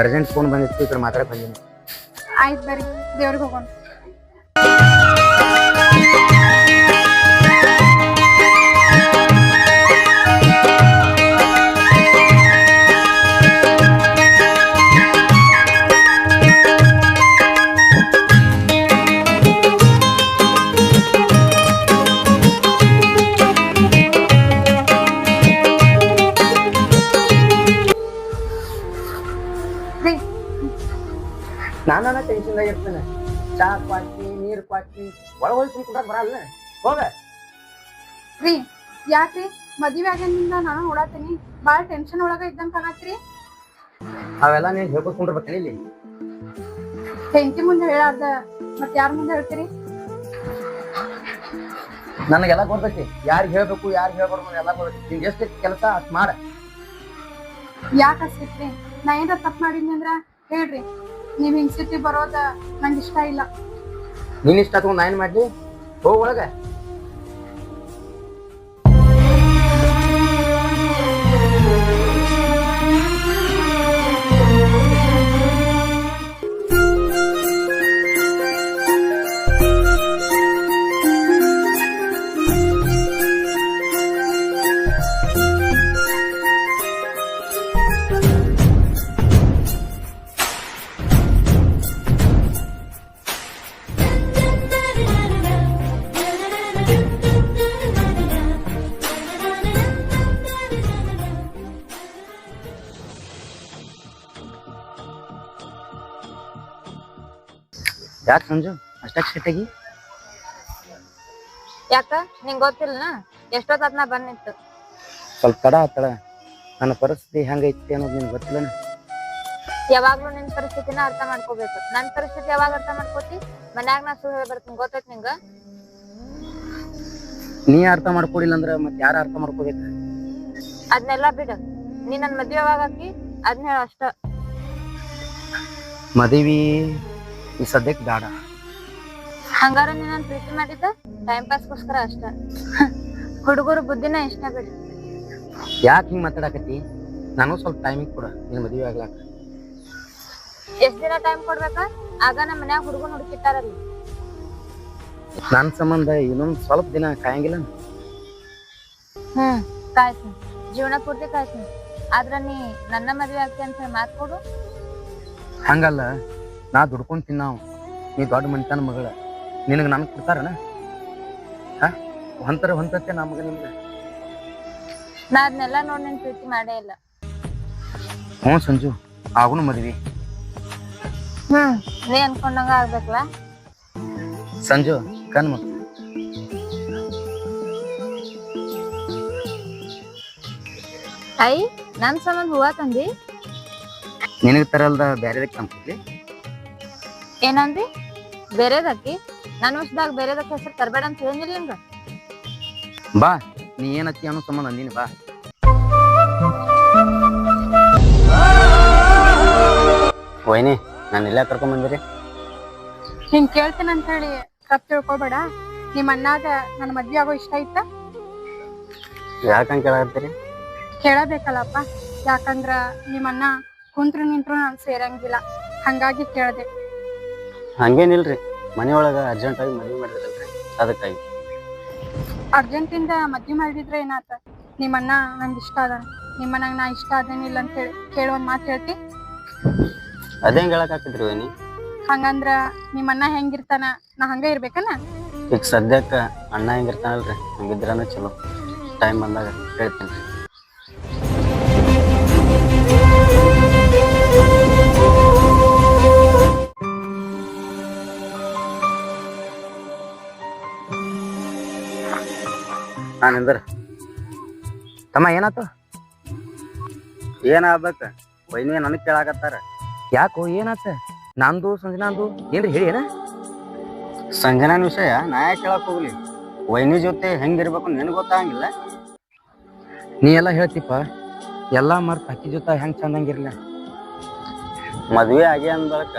Urgent phone ಬಂದಿತ್ತು, ಈ ಕಡೆ ಮಾತಾಡಕ್ ಬಂದೀನಿ. ಆಯ್ತು ಬರ್ರಿ, ದೇವ್ರಿಗೆ ಹೋಗೋಣ. ನಾನು ಟೆನ್ಷನ್ ಇರ್ತೇನೆ. ಚಾ ಕ್ವಾಕಿ ನೀರ್ ಕ್ವಾಕಿ ಒಳಗೆ ಹೋಗಿ ಸುಮ್ಕೊಂಡ್ರೆ ಬರಲ್ಲ. ಹೋಗ ರೀ, ಯಾಕ್ರಿ ಮದ್ವೆ ಆಗಿಂದ ನಾನು ಓಡಾತೀನಿ, ಬಾಳ ಟೆನ್ಷನ್ ಒಳಗ ಇದ್ದಂಗ ಕಾಣತ್ರಿ. ಅವೆಲ್ಲ ನೀನ್ ಹೇಳ್ಕೊಂಡ್ಬಿಡ್ಬೇಕೇನಿ ಇಲ್ಲಿ. ಹೆಂಡತಿ ಮುಂದೆ ಹೇಳಾರ್ದ ಮತ್ ಯಾರ ಮುಂದೆ ಹೇಳ್ತೀರಿ? ನನಗೆಲ್ಲ ಗೊತ್ತೈತಿ, ಯಾರಿಗೆ ಹೇಳ್ಬೇಕು ಯಾರಿಗೆ ಹೇಳ್ಬಾರ್ದು ಎಲ್ಲ ಗೊತ್ತೈತಿ. ನಿನ್ ಎಷ್ಟು ಕೆಲಸ ಅಷ್ಟ್ ಮಾಡ. ಯಾಕೆ ಅಷ್ಟಿತ್ರಿ? ನಾ ಏನಾರ ತಪ್ಪು ಮಾಡಿದ್ನಿ ಅಂದ್ರ ಹೇಳ್ರಿ. ನೀವ್ ಹಿಂಗ್ ಸಿಟಿ ಬರೋದ ನಂಗೆ ಇಷ್ಟ ಇಲ್ಲ. ನೀನ್ ಇಷ್ಟ ತಗೊಂಡ್ ನಾ ಏನ್ ಮಾಡ್ಲಿ? ಹೋಗ್ ಒಳಗ. ಯಾಕೆ ಸಂಜು ಅಷ್ಟಾಗಿ ಸಿಟ್ಟಾಗಿ? ಯಾಕ ನಿಂಗ್ ಗೊತ್ತಿಲ್ಲ ಎಷ್ಟೊತ್ತ ನಾ ಬಂದಿತ್ತು. ಸ್ವಲ್ಪ ತಡ ಆತಳ. ನನ್ನ ಪರಿಸ್ಥಿತಿ ಹೆಂಗೈತಿ ಅನ್ನೋದು ನಿನ್ಗೆ ಗೊತ್ತಿಲ್ಲ. ಯಾವಾಗ್ಲೂ ನಿನ್ ಪರಿಸ್ಥಿತಿನ ಅರ್ಥ ಮಾಡ್ಕೋಬೇಕು. ನನ್ ಪರಿಸ್ಥಿತಿ ಯಾವಾಗ ಅರ್ಥ ಮಾಡ್ಕೋತಿ? ಮನ್ಯಾಗ ನಾ ಸುಳ್ಳು ಬರ್ತೀನಿ, ಗೊತ್ತೈತಿ ನಿಂಗ? ನೀ ಅರ್ಥ ಮಾಡ್ಕೊಡಿಲ್ಲ ಅಂದ್ರ ಮತ್ ಯಾರ ಅರ್ಥ ಮಾಡ್ಕೋಬೇಕ? ಅದ್ನೆಲ್ಲಾ ಬಿಡ. ನೀ ನನ್ ಮದ್ವೆ ಯಾವಾಗ ಹಾಕಿ ಅದ್ನ ಹೇಳ ಅಷ್ಟ. ಮದುವೆ ಈ ಸದ್ಯಕ್ಕೆ ಬೇಡ. ಹಂಗಾರ ನೀ ನನ್ ಪ್ರೀತಿ ಮಾಡಿದ್ದ ಟೈಮ್ ಪಾಸ್ಗೋಸ್ಕರ ಅಷ್ಟ. ಹುಡುಗರು ಬುದ್ಧಿನ ಇಷ್ಟ ಬಿಡ. ಯಾಕೆ ಹಿಂಗ್ ಮಾತಾಡಕತ್ತಿ? ನಾನು ಸ್ವಲ್ಪ ಟೈಮಿಂಗ್ ಕೊಡ ನಿನ್ ಮದುವೆ ಆಗ್ಲಾಕ. ಎಷ್ಟ್ ದಿನ ಟೈಮ್ ಕೊಡ್ಬೇಕ? ಆಗ ನಮ್ಮ ಮನ್ಯಾಗ ಹುಡುಗನ್ ಹುಡುಕಿಟ್ಟಾರಲ್ಲಿ. ನನ್ ಸಂಬಂಧ ಇನ್ನೊಂದ್ ಸ್ವಲ್ಪ ದಿನ ಕಾಯಂಗಿಲ್ಲ. ಕಾಯ್ತೀನಿ, ಜೀವನ ಪೂರ್ತಿ ಕಾಯ್ತೀನಿ. ಆದ್ರ ನೀ ನನ್ನ ಮದ್ವೆ ಆಗ್ತಿ ಅಂತ ಹೇಳಿ ಮಾತ್ ಕೊಡು. ಹಂಗಲ್ಲ, ನಾ ದುಡ್ಕೊಂಡ್ ತಿನ್ನಾವ್, ನೀ ದೊಡ್ಡ ಮನಿತನ ಮಗಳ. ನಿನಗ್ ನನ್ ಕೊಡ್ತಾರನ? ಹೊಂತರ ಹೊಂತತ್ತೆ ನಾ ಮಗ ನಿಮ್ಗ. ನಾ ಅದನ್ನೆಲ್ಲ ನೋಡಿ ನಿನ್ ಪ್ರೀತಿ ಮಾಡೇ ಇಲ್ಲ. ಹ್ಞೂ ಸಂಜು, ಆಗುನು ಮದ್ವಿ. ನೀ ಅನ್ಕೊಂಡಂಗ ಆಗ್ಬೇಕಲ್ಲ ಸಂಜು. ಕಣ್ ಮಗ ಐ ನನ್ ಸಂಬಂಧ ಹೂವ ತಂದಿ? ನಿನಗ್ ತರಲ್ದ ಬ್ಯಾರೆದಕ್ಕೆ ತಂದ್ಕೊಡ್ಲಿ? ಏನಂದಿ? ಬೇರೆದಕ್ಕಿ? ನನ್ ವಿಷಯದಾಗ ಬೇರೆದಕ್ಕೆ ಹೆಸರು ತರಬೇಡ ಅಂತ ಹೇಳಿಲ್ಲ ನಿಮ್ಗ? ಬಾ, ನೀ ಏನತ್ತಿ ಅನ್ನೋ ಸಂಬಂಧ ಅಂದಿನಿ. ಬಾ ವೈನಿ, ನಾನು ಇಲ್ಲ ಕರ್ಕೊಂಡ್ ಬಂದಿರಿ. ಹಿಂಗ್ ಕೇಳ್ತೇನೆ ಅಂತ ಹೇಳಿ ತಪ್ಪು ತಿಳ್ಕೊಬೇಡ. ನಿಮ್ ಅಣ್ಣಾಗ ನನ್ ಮದ್ವೆ ಆಗೋ ಇಷ್ಟ ಐತ? ಯಾಕಂಗ್ ಕೇಳಾಕತ್ತೀರಿ? ಕೇಳಬೇಕಲ್ಲಪ್ಪ, ಯಾಕಂದ್ರ ನಿಮ್ ಅಣ್ಣ ಕುಂತ್ರು ನಿಂತ್ರು ನಾನ್ ಸೇರಂಗಿಲ್ಲ, ಹಂಗಾಗಿ ಕೇಳ್ದೆ. ಹಂಗೇನಿಲ್ರಿ, ಮನೆಯೊಳಗ ಅರ್ಜೆಂಟ್ ಆಗಿ ಮದ್ವೆ ಮಾಡಿದ್ರಲ್ರಿ, ಅದಕ್ಕಾಗಿ. ಅರ್ಜೆಂಟಿಂದ ಮದ್ವೆ ಮಾಡಿದ್ರೆ ಏನಾತ? ನಿಮ್ ಅಣ್ಣ ನಂಗೆ ಇಷ್ಟ ಅದ, ನಿಮ್ಮ ಮನ್ಯಾಗ ನಾ ಇಷ್ಟ ಅದೇನಿಲ್ಲ ಅಂತ ಹೇಳಿ ಕೇಳೊಂದ್ ಮಾತು ಹೇಳ್ತಿ? ಅದೇಂಗ್ ಹೇಳಕಾಕತ್ರಿ ವೈನಿ? ಹಂಗಂದ್ರ ನಿಮ್ಮ ಅಣ್ಣ ಹೆಂಗಿರ್ತಾನ ನಾ ಹಂಗ ಇರ್ಬೇಕನ? ಈಗ ಸದ್ಯಕ್ಕ ಅಣ್ಣ ಹೆಂಗಿರ್ತಾನಲ್ರಿ ಹಂಗಿದ್ರನ ಚಲೋ. ಟೈಮ್ ಬಂದಾಗ ಹೇಳ್ತೀನಿ. ನಾನಿಂದ್ರ ತಮ್ಮ ಏನಾತು? ಏನಾಗ್ಬೇಕ? ವೈನಿ ನನಗ್ ಕೇಳಾಕತ್ತಾರ. ಯಾಕೋ ಏನಾತ? ನಂದು ಸಂಜನಾಂದು ಏನ್ರಿ ಹೇಳಿ ಏನ? ಸಂಜನಾನ್ ವಿಷಯ ನಾ ಯಾಕೆ ಕೇಳಕ್ ಹೋಗ್ಲಿ? ವೈನಿ ಜೊತೆ ಹೆಂಗಿರ್ಬೇಕು ನಿನಗೆ ಗೊತ್ತಾಗಂಗಿಲ್ಲ? ನೀ ಎಲ್ಲ ಹೇಳ್ತಿಪ್ಪ, ಎಲ್ಲ ಮರ್ತ್ ಅಕ್ಕಿ ಜೊತೆ ಹೆಂಗ್ ಚಂದಂಗಿರ್ಲ? ಮದ್ವೆ ಆಗಿ ಅಂದಳಕ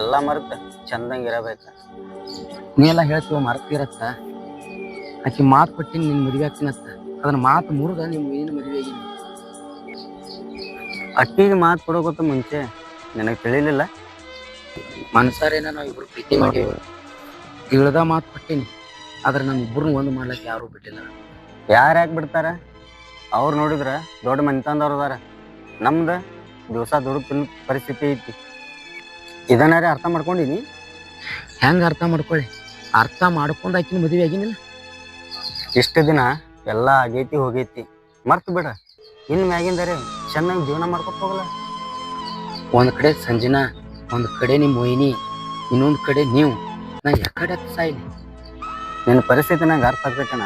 ಎಲ್ಲ ಮರ್ತ್ ಚಂದಂಗಿರಬೇಕ. ನೀ ಎಲ್ಲ ಹೇಳ್ತೀವ ಮರ್ತಿರತ್ತ. ಆಕಿ ಮಾತು ಕೊಟ್ಟಿನಿ ನಿನ್ ಮದ್ವೆ ಆಗ್ತೀನತ್ತ, ಅದನ್ನ ಮಾತು ಮುರಿದ ನಿಮ್ ಏನ್ ಮದ್ವೆ ಆಗಿನಿ. ಅಕ್ಕಿಗೆ ಮಾತು ಕೊಡೋಗೊತ್ತ ಮುಂಚೆ ನಿನಗೆ ತಿಳಿಲಿಲ್ಲ. ಮನಸಾರೇನ ನಾವು ಇಬ್ರು ಪ್ರೀತಿ ಮಾಡೀವಿ, ತಿಳಿದ ಮಾತು ಕೊಟ್ಟೀನಿ. ಆದ್ರೆ ನಮ್ಮ ಇಬ್ಬರನ್ನ ಒಂದು ಮಾಡ್ಲಿಕ್ಕೆ ಯಾರು ಬಿಟ್ಟಿಲ್ಲ. ಯಾರು ಯಾಕೆ ಬಿಡ್ತಾರ? ಅವ್ರು ನೋಡಿದ್ರ ದೊಡ್ಡ ಮನೆತನದವ್ರು ಅದಾರ. ನಮ್ದು ದಿವಸ ದುಡ್ಡು ತಿನ್ನ ಪರಿಸ್ಥಿತಿ ಐತಿ. ಇದನ್ನಾರೇ ಅರ್ಥ ಮಾಡ್ಕೊಂಡಿನಿ. ಹೆಂಗೆ ಅರ್ಥ ಮಾಡ್ಕೊಳ್ಳಿ? ಅರ್ಥ ಮಾಡ್ಕೊಂಡು ಆಕಿನ ಮದುವೆ ಆಗಿನಿಲ್ಲ. ಇಷ್ಟು ದಿನ ಎಲ್ಲ ಆಗೈತಿ ಹೋಗೈತಿ, ಮರ್ತು ಬಿಡ. ಇನ್ನು ಮ್ಯಾಗಿಂದರೆ ಚೆನ್ನಾಗಿ ಜೀವನ ಮಾಡ್ಕೊತ ಹೋಗಲ್ಲ. ಒಂದು ಕಡೆ ಸಂಜನಾ, ಒಂದು ಕಡೆ ನಿಮ್ಮ ಮೊಯ್ನಿ, ಇನ್ನೊಂದು ಕಡೆ ನೀವು. ನಾ ಯಾಕಡೆ ಸಾಯ್ಲಿ? ನಿನ್ನ ಪರಿಸ್ಥಿತಿ ನಂಗೆ ಅರ್ಥ ಆಗ್ತೈತನ.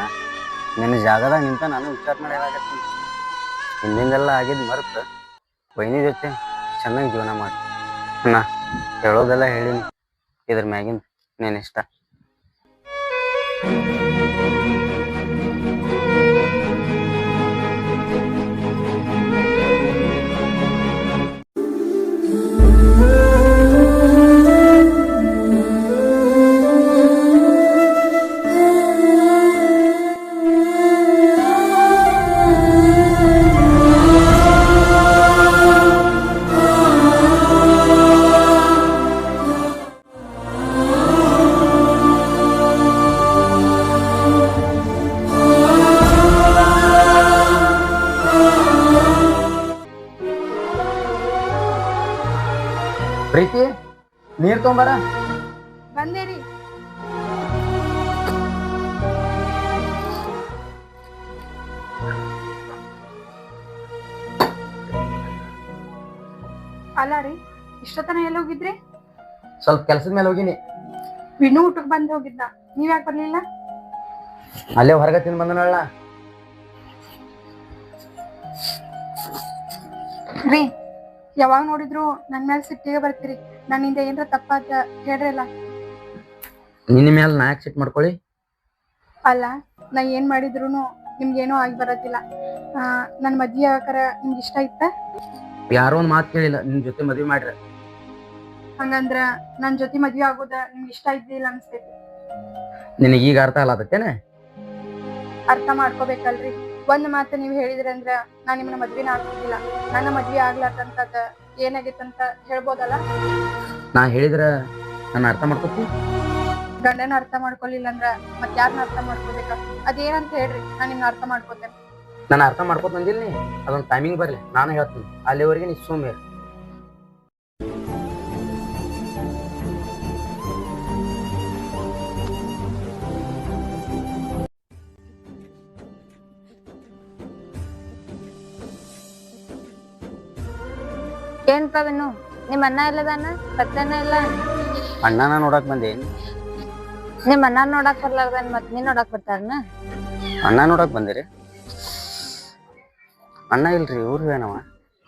ನಿನ್ನ ಜಾಗದಾಗ ನಿಂತ ನಾನು ವಿಚಾರ ಮಾಡೋದಾಗತ್ತೀನಿ. ಹಿಂದಿಂದೆಲ್ಲ ಆಗಿದ್ದು ಮರೆತು ವೈನಿ ಜೊತೆ ಚೆನ್ನಾಗಿ ಜೀವನ ಮಾಡಿ. ನಾ ಹೇಳೋದೆಲ್ಲ ಹೇಳೀನಿ. ಇದ್ರ ಮ್ಯಾಗಿಂದ ನೀನು ಇಷ್ಟ. ಪ್ರೀತಿ, ನೀರ್ ತೊಂಬಾರ. ಬಂದೇರಿ. ಅಲ್ಲ ರೀ, ಇಷ್ಟೊತ್ತನ ಎಲ್ಲಿ ಹೋಗಿದ್ರಿ? ಸ್ವಲ್ಪ ಕೆಲ್ಸದ ಮೇಲೆ ಹೋಗಿನಿ. ವಿನು ಊಟಕ್ಕೆ ಬಂದ್ ಹೋಗಿದ್ದ, ನೀವ್ ಯಾಕೆ ಬರ್ಲಿಲ್ಲ? ಅಲ್ಲೇ ಹೊರಗೆ ತಿಂದು ಬಂದನಲ್ಲ. ರೀ, ಯಾವಾಗ ನೋಡಿದ್ರು ನನ್ ಮೇಲೆ ಸಿಟ್ಟಿಗೆ ಬರ್ತೀರಿ. ನನ್ನಿಂದ ಏನ್ರ ತಪ್ಪಾತ ಹೇಳ್ರಲ್ಲ. ನಿನ್ನ ಮೇಲೆ ನಾ ಯಾಕೆ ಸಿಟ್ ಮಾಡ್ಕೊಳ್ಳಿ? ಅಲ್ಲ, ನಾ ಏನ್ ಮಾಡಿದ್ರು ನಿಮ್ಗೇನೋ ಆಗಿ ಬರೋದಿಲ್ಲ. ನನ್ ಮದ್ವೆ ಆಗಾರ ನಿಮ್ಗೆ ಇಷ್ಟ ಇತ್ತ? ಯಾರೋ ಒಂದು ಮಾತು ಕೇಳಿಲ್ಲ, ನಿನ್ ಜೊತೆ ಮದುವೆ ಮಾಡ್ರೆ. ಹಂಗಂದ್ರ ನನ್ ಜೊತೆ ಮದ್ವೆ ಆಗೋದ ನಿಮ್ಗೆ ಇಷ್ಟ ಇದ್ದಿಲ್ಲ ಅನ್ಸ್ತೈತಿ. ನಿನಗೆ ಈಗ ಅರ್ಥ ಆಗತ್ತೇನೆ? ಅರ್ಥ ಮಾಡ್ಕೋಬೇಕಲ್ರಿ. ಒಂದ್ ಮಾತು ನೀವ್ ಹೇಳಿದ್ರಿ ಅಂದ್ರ ನಾನ್ ನಿಮ್ಮನ್ನ ಮದ್ವೆನ ಆಗೋದಿಲ್ಲ. ನನ್ನ ಮದ್ವೆ ಆಗ್ಲಾರ್ದಂತದ ಏನಾಗೈತಂತ ಹೇಳ್ಬೋದಲ್ಲ? ನಾ ಹೇಳಿದ್ರ ನಾನು ಅರ್ಥ ಮಾಡ್ಕೊತಿ? ಗಂಡನ ಅರ್ಥ ಮಾಡ್ಕೊಲಿಲ್ಲ ಅಂದ್ರ ಮತ್ ಯಾರನ್ನ ಅರ್ಥ ಮಾಡ್ಕೋಬೇಕ? ಅದೇನಂತ ಹೇಳ್ರಿ, ನಾನ್ ನಿಮ್ನ ಅರ್ಥ ಮಾಡ್ಕೋತೇನೆ. ನಾನು ಅರ್ಥ ಮಾಡ್ಕೊತ ಬಂದಿಲ್ಲ. ಅದೊಂದು ಟೈಮಿಂಗ್ ಬರ್ಲಿ, ನಾನು ಹೇಳ್ತೀನಿ. ಅಲ್ಲಿವರೆಗೆ ನೀ ಸುಮ್ಮನೆ. ಏನ್ಪ ವಿನು, ನಿಮ್ ಅಣ್ಣ ಎಲ್ಲದಾನ? ಪತ್ತೆನ ಇಲ್ಲ. ಅಣ್ಣನ ನೋಡಕ್ ಬಂದೇನಿ. ನಿಮ್ ಅಣ್ಣ ನೋಡಕ್ ಬರ್ಲಾರ್ದನ್ ಮತ್ ನೀನ್ ನೋಡಕ್ ಬರ್ತಾರನ? ಅಣ್ಣ ನೋಡಕ್ ಬಂದಿರಿ? ಅಣ್ಣ ಇಲ್ರಿ, ಊರಿಗೆ ಏನವ?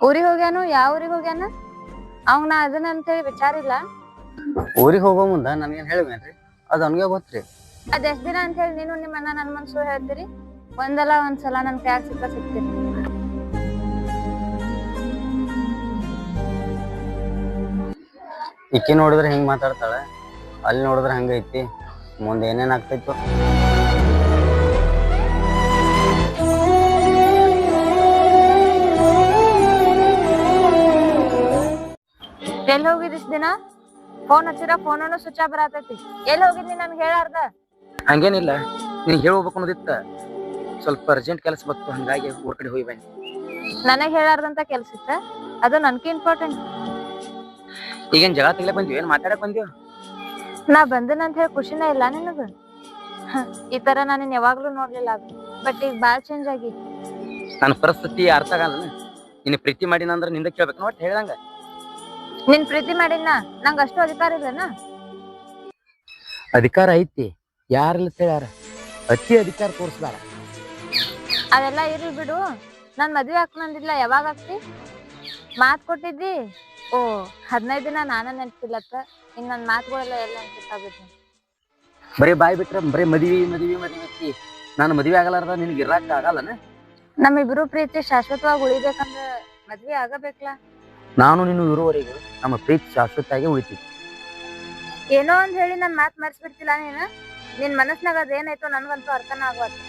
ಊರಿಗೆ ಹೋಗ್ಯಾನು? ಯಾವ ಊರಿಗೆ ಹೋಗ್ಯಾನ? ಅವ್ ನಾ ಅದನ್ನ ಅಂತೇಳಿ ವಿಚಾರಿಲ್ಲ. ಊರಿಗೆ ಹೋಗೋ ಮುಂದ ನನ್ಗೇನ್ ಹೇಳ್ಬೇನ್ರಿ? ಅದ್ ಅವನಿಗೆ ಗೊತ್ತ್ರಿ. ಅದ್ ಎಷ್ಟ್ ದಿನ ಅಂತ ಹೇಳಿ ನೀನು ನಿಮ್ಮ ಅಣ್ಣ ನನ್ ಮನ್ಸು ಹೇಳ್ತೀರಿ? ಒಂದಲ್ಲ ಒಂದ್ಸಲ ನನ್ ಕೈಯಾಗ ಸಿಗ್ತೀರಿ. ಇಕ್ಕಿ ನೋಡಿದ್ರೆ ಹಿಂಗ್ ಮಾತಾಡ್ತಾಳೆ, ಅಲ್ಲಿ ನೋಡಿದ್ರೆ ಹಂಗೈತಿ. ಮುಂದೆ ಏನೇನ್ ಆಗ್ತೈತು? ಎಲ್ಲಿ ಹೋಗಿದಿಸ್ ದಿನ? ಫೋನ್ ಹಚ್ಚಿರ ಫೋನನ್ನು ಸ್ವಿಚ್ ಆಫ್ ಬರತೈತಿ. ಎಲ್ಲಿ ಹೋಗಿದ್ನಿ ನನ್ಗೆ ಹೇಳಾರ್ದ? ಹಂಗೇನಿಲ್ಲ, ನೀನ್ ಹೇಳ್ಬೇಕು ಅನ್ನೋದಿತ್ತ. ಸ್ವಲ್ಪ ಅರ್ಜೆಂಟ್ ಕೆಲಸ ಬಂತು, ಹಂಗಾಗಿ ಊರ್ ಕಡೆ ಹೋಗಿ ಬನ್ನಿ. ನನಗ್ ಹೇಳಾರ್ದಂತ ಕೆಲ್ಸ ಇತ್ತ? ಅದು ನನ್ಗೆ ಇಂಪಾರ್ಟೆಂಟ್. ಈಗೇನ್ ಜಗಳ ತೆಗ್ಲಕ್ ಬಂದಿವಿ, ಏನ್ ಮಾತಾಡಕ್ ಬಂದಿವ್? ನಾ ಬಂದನಂತ ಹೇಳಿ ಖುಷಿನ ಇಲ್ಲ ನಿನಗ? ಈ ತರ ನಾನು ಯಾವಾಗ್ಲೂ ನೋಡ್ಲಿಲ್ಲ. ಬಟ್ ಈಗ ಬಾಳ್ ಚೇಂಜ್ ಆಗಿ. ನನ್ನ ಪರಿಸ್ಥಿತಿ ಅರ್ಥ ಆಗಲ್ಲ. ನಿನ್ನ ಪ್ರೀತಿ ಮಾಡಿನ ಅಂದ್ರ ನಿಂದ ಕೇಳ್ಬೇಕು ನೋಟ್ ಹೇಳ್ದಂಗ. ನಿನ್ ಪ್ರೀತಿ ಮಾಡಿನ ನಂಗ ಅಷ್ಟು ಅಧಿಕಾರ ಇಲ್ಲನ? ಅಧಿಕಾರ ಐತಿ, ಯಾರಿಲ್ಲ ಹೇಳ್ಯಾರ. ಅತಿ ಅಧಿಕಾರ ತೋರಿಸ್ದಾರ. ಅದೆಲ್ಲ ಇರ್ಲಿ ಬಿಡು. ನಾನ್ ಮದ್ವೆ ಹಾಕೊಂದಿಲ್ಲ, ಯಾವಾಗ ಆಗ್ತಿ? ಮಾತ್ ಕೊಟ್ಟಿದ್ದಿ. ಓ 15 ದಿನ ನಾನ ನೆನ್ಪಿಲ್ಲತ್ತ. ಇನ್ ನನ್ ಮಾತುಗಳೆಲ್ಲ ಎಲ್ಲ ನೆನ್ಪಿಟ್ಟಾಗ್ಬಿಟ್ನಿ. ಬರೀ ಬಾಯ್ ಬಿಟ್ರ ಬರೀ ಮದ್ವಿ ಮದ್ವಿ ಮದ್ವಿ ಐತಿ. ನಾನು ಮದ್ವೆ ಆಗಲಾರ್ದ ನಿನ್ಗೆ ಇರಾಕ ಆಗಲ್ಲನ? ನಮ್ಮಿಬ್ರು ಪ್ರೀತಿ ಶಾಶ್ವತವಾಗಿ ಉಳಿಬೇಕಂದ್ರ ಮದ್ವೆ ಆಗಬೇಕಲ್ಲ. ನಾನು ನೀನು ಇರುವವರೆಗೂ ನಮ್ಮ ಪ್ರೀತಿ ಶಾಶ್ವತವಾಗಿ ಉಳಿತೀವಿ. ಏನೋ ಒಂದ್ ಹೇಳಿ ನನ್ ಮಾತ್ ಮರ್ಸ್ಬಿಡ್ತಿಲ್ಲ ನೀನ್. ನಿನ್ ಮನಸ್ನಾಗ ಅದೇನಾಯ್ತೋ ನನ್ಗಂತೂ ಅರ್ಥನ ಆಗ್ವತ್ತು.